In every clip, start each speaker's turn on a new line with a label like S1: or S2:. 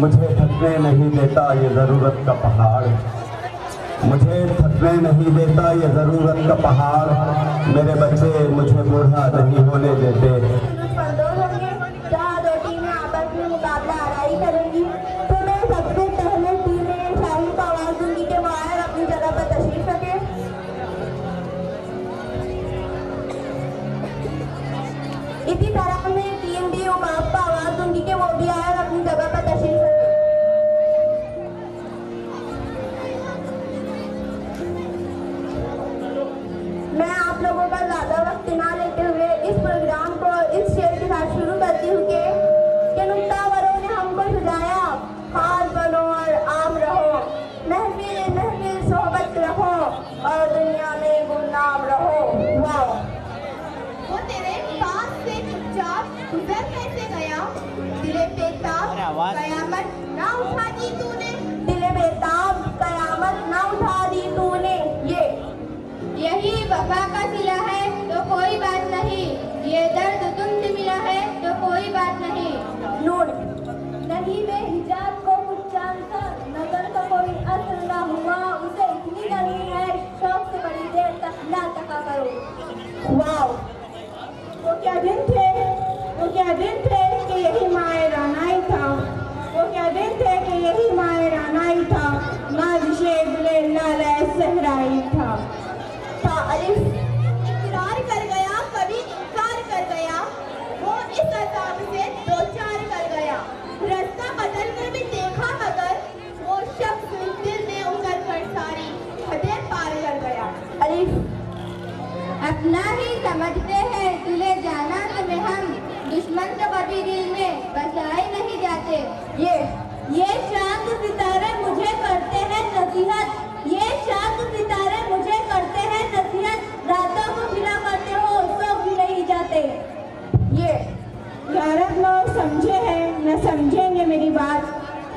S1: मुझे थकने नहीं देता ये ज़रूरत का पहाड़, मुझे थकने नहीं देता ये ज़रूरत का पहाड़। मेरे बच्चे मुझे बूढ़ा नहीं होने देते।
S2: जहाँ दो टीमें आपस में मुकाबला आराई करेंगी, तो मैं सबसे पहले टीम शाही को आवाज़ दूंगी कि वो आए अपनी जगह पर तशरीफ रखे। इसी तरह मैं टीम बी उकाब को आवाज़ दूंगी कि वो भी आए अपनी जगह पर तशरीफ रखे। मैं आप लोगों का ज़्यादा वक्त ना लेते हुए इस प्रोग्राम को इस शेर के साथ शुरू करती हूँ कि नुक्तावरों ने हमको सुझाया, खास बनो और आम रहो, महफिल महफिल सोहबत रहो और दुनिया में गुमनाम रहो। वाह,
S3: वो तेरे पास से चुपचाप गुजर कैसे गया? दिले बेताब कयामत ना उठा दी तूने,
S2: दिले बेताब कयामत ना उठा दी तूने।
S3: यही वफा का सिला है तो कोई बात नहीं, ये दर्द तुमसे मिला है तो कोई बात नहीं।
S2: नूर नहीं में हिजाब को कुछ जानता, नजर का कोई असर ना हुआ, उसे इतनी नहीं है शौक से बड़ी देर तक ना तका करो। वाह, वो क्या दिन थे, वो क्या दिन थे कि यही माए रानाई था, वो क्या दिन थे कि यही माए रानाई था, नाज़िशे दिले लाले सहराई था।
S3: इकरार कर गया कभी इनकार कर गया, वो इस अजाब से दो चार कर गया, रास्ता बदल कर भी देखा मगर वो शख्स दिल में उतर कर सारी हदें पार कर गया। अपना ही समझते हैं दिले जाना तुम्हें हम, दुश्मन तो कभी दिल में बसाए नहीं जाते।
S2: ये चांद सितारे मुझे करते हैं नसीहत, ये चांद सितारे मुझे करते हैं नसीहत, रातों को फिरा करते हो सो भी नहीं जाते। ये यारब लोग समझे हैं न समझेंगे मेरी बात,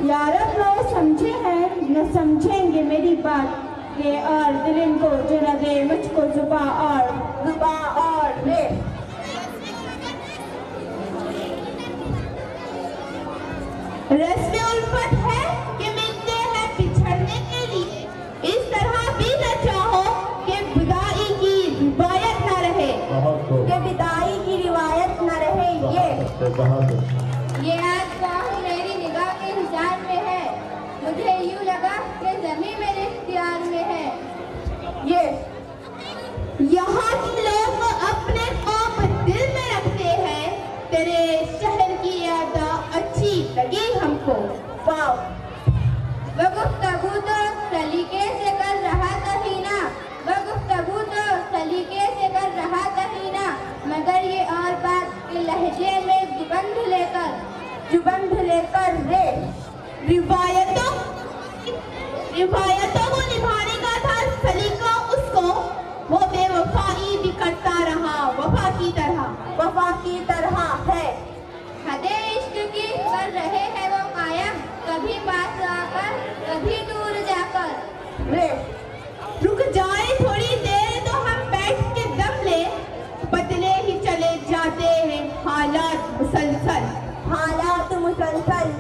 S2: यारब लोग समझे हैं न समझेंगे मेरी बात, ये और दिल इनको जरा दे मुझको जुबा और रे।
S3: रस्म उल्फत है कि मिलते हैं बिछड़ने के लिए, इस तरह भी न चाहो कि विदाई की रिवायत न रहे,
S2: कि विदाई की रिवायत न रहे।
S3: ये आज बाहु मेरी निगाह के हिसाब में है, मुझे यूं लगा कि ज़मीं मेरे इख्तियार में है।
S2: ये
S3: यहाँ के लोग अपने ख्वाब दिल में रखते हैं, तेरे शहर की यादा अच्छी लगी हमको।
S2: वाह,
S3: वो गुफ्तगू तो सलीके से कर रहा कहीं ना, वो गुफ्तगू तो सलीके से कर रहा कहीं ना, मगर ये और बात के लहजे में जुबंध लेकर रे। रिवायतों को निभाने का था सलीका उसको, वो बेवफाई भी करता रहा वफा की तरह है। हदे इश्क की कर रहे हैं वो कायम, कभी पास आकर कभी दूर जाकर
S2: रे।
S3: रुक जाए थोड़ी देर तो हम बैठ के दम ले, बदले ही चले जाते हैं हालात मुसलसल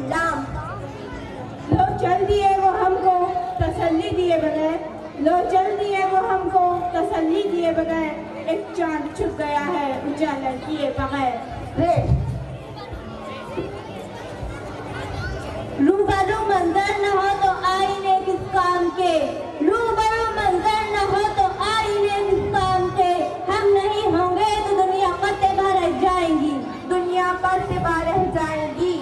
S2: लाम। लो चल दिए वो हमको तसल्ली दिए बगैर, लो चल दिए वो हमको तसल्ली दिए बगैर, एक चांद छुप गया है उजाला किए बगैर रे। रूबरू मंजर न हो तो आईने किस काम के, रूबरू मंजर न हो तो आईने किस काम के, हम नहीं होंगे तो दुनिया पर से बाहर जाएंगी, दुनिया पर से बाहर जाएंगी।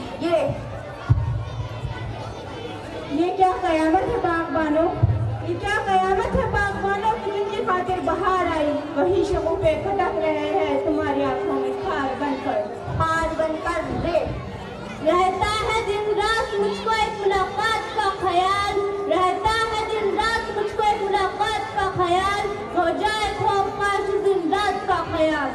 S2: ये क्या कयामत है बागबानों, ये क्या कयामत है बागबानों की जिनकी खातिर बाहर आई, वही शगुफे खटक रहे हैं तुम्हारी आंखों में खार बनकर रे। रहता है दिन रात मुझको एक मुलाकात का ख्याल, रहता है दिन रात मुझको एक मुलाकात का ख्याल, हो जाए खौफ काश दिन रात का ख्याल।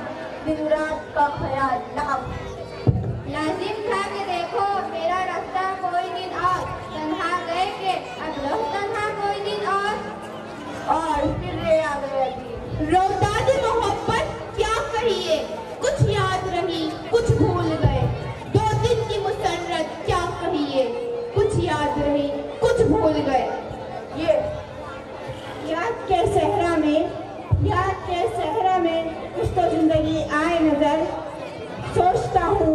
S3: लाजिम था कि देखो मेरा रास्ता कोई दिन और, तन्हा गए के अब रहो तन्हा कोई दिन और
S2: फिर रे आ गया जी।
S3: रोता दी मोहब्बत क्या कर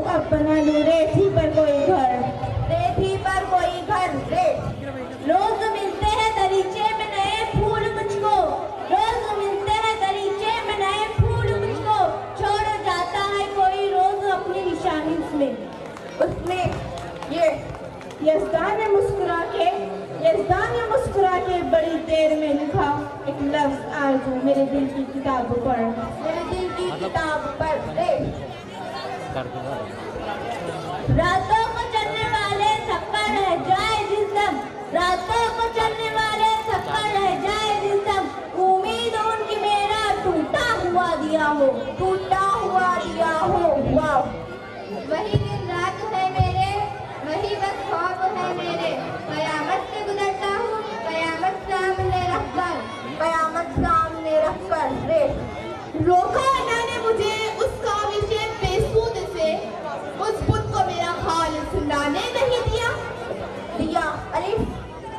S3: अब बना लूं रेती पर कोई घर,
S2: रेती पर कोई घर रेत। रोज मिलते हैं दरीचे में नए फूल मुझको, रोज मिलते हैं दरीचे में नए फूल मुझको, छोड़ जाता है कोई रोज अपनी निशानी उसमें
S3: यज़दान ने मुस्कुरा के बड़ी देर में लिखा एक लफ्ज आरज़ू मेरे दिल की किताब पर,
S2: मेरे दिल की किताब पर रातों को चलने वाले थप्पड़ रह जाए जिस दम, रातों को चलने वाले थप्पड़ रह जाए जिस दम, उम्मीद उनकी मेरा टूटा हुआ दिया हो, टूटा हुआ दिया हो। वाह, वही दिन रात है मेरे, वही बस ख्वाब है मेरे, कयामत से गुजरता हूँ, कयामत सामने रखकर, कयामत सामने रखकर रे।
S3: रोका मैंने मुझे उस काविश बेसूद से, उस बुत को मेरा हाल सुनाने नहीं दिया।
S2: अलिफ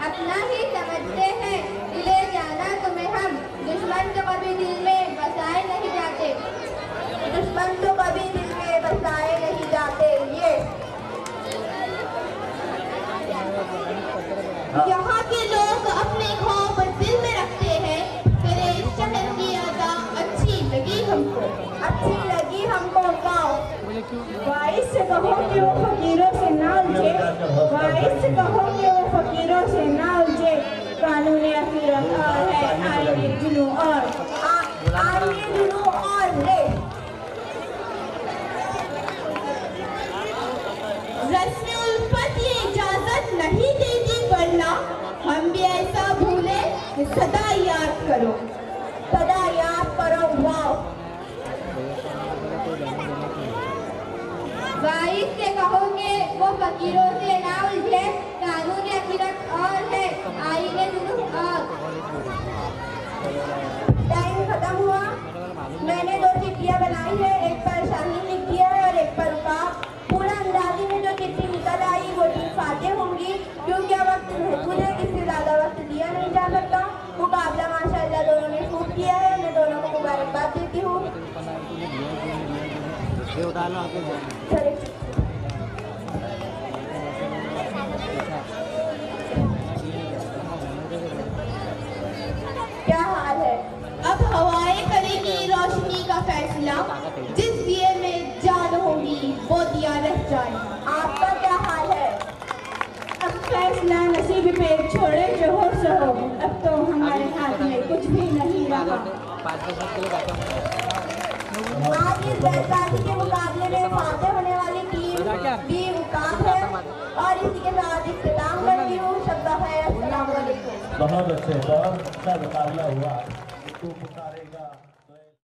S2: अपना ही समझते हैं, दिले जाना तुम्हें हम, दुश्मन तो कभी दिल में बसाए नहीं जाते, दुश्मन तो कभी दिल में बसाए नहीं जाते। ये
S3: यहाँ के लोग अपने ख्वाब दिल में रखते हैं, तेरे इस शहर की अदा अच्छी लगी हमको,
S2: अच्छी लगी हमको। गाँव
S3: वाइस से कहो कि वो फकीरों से ना उलझे, वाइस से कहो कि वो फकीरों से ना उलझे, कानून अखीरत और है आईने जुनू और,
S2: आईने जुनू और रे।
S3: रस्म उल्फत ये इजाजत नहीं देती, वरना हम भी ऐसा भूले कि सदा याद करो,
S2: सदा याद करो। वाह, वाइस से कहोगे वो फकीरों से ना उलझे, कानून अखीरत और है आईने जुनू और। टाइम खत्म हुआ। मैंने 2 चिट्ठियाँ बनाई है, एक पर शाहीन लिख दिया है और एक पर उकाब। पूरा अंदाजी में जो चिट्ठी निकल आई वो 3 फातेह होंगी, क्योंकि अब वक्त महदूद है, इससे ज़्यादा वक्त दिया नहीं जा सकता। मुकाबला माशाअल्लाह दोनों ने खूब किया है, मैं दोनों को मुबारकबाद देती हूँ। क्या हाल है?
S3: अब हवाएं करेगी रोशनी का फैसला, जिस दिए में जान होगी वो दिया रह जाए।
S2: आपका क्या हाल है?
S3: अब फैसला नसीब पे छोड़े जो हो सो हो, अब तो हमारे हाथ में कुछ भी नहीं रहा।
S2: आज इस बैसाखी के मुकाबले में फातेह होने वाली टीम भी उकाब है और इसी के साथ इख्तिताम करती हूँ। शब्बा खैर, अस्सलाम वालेकुम।
S1: बहुत अच्छे, बहुत अच्छा मुकाबला हुआ। तू पुकारेगा।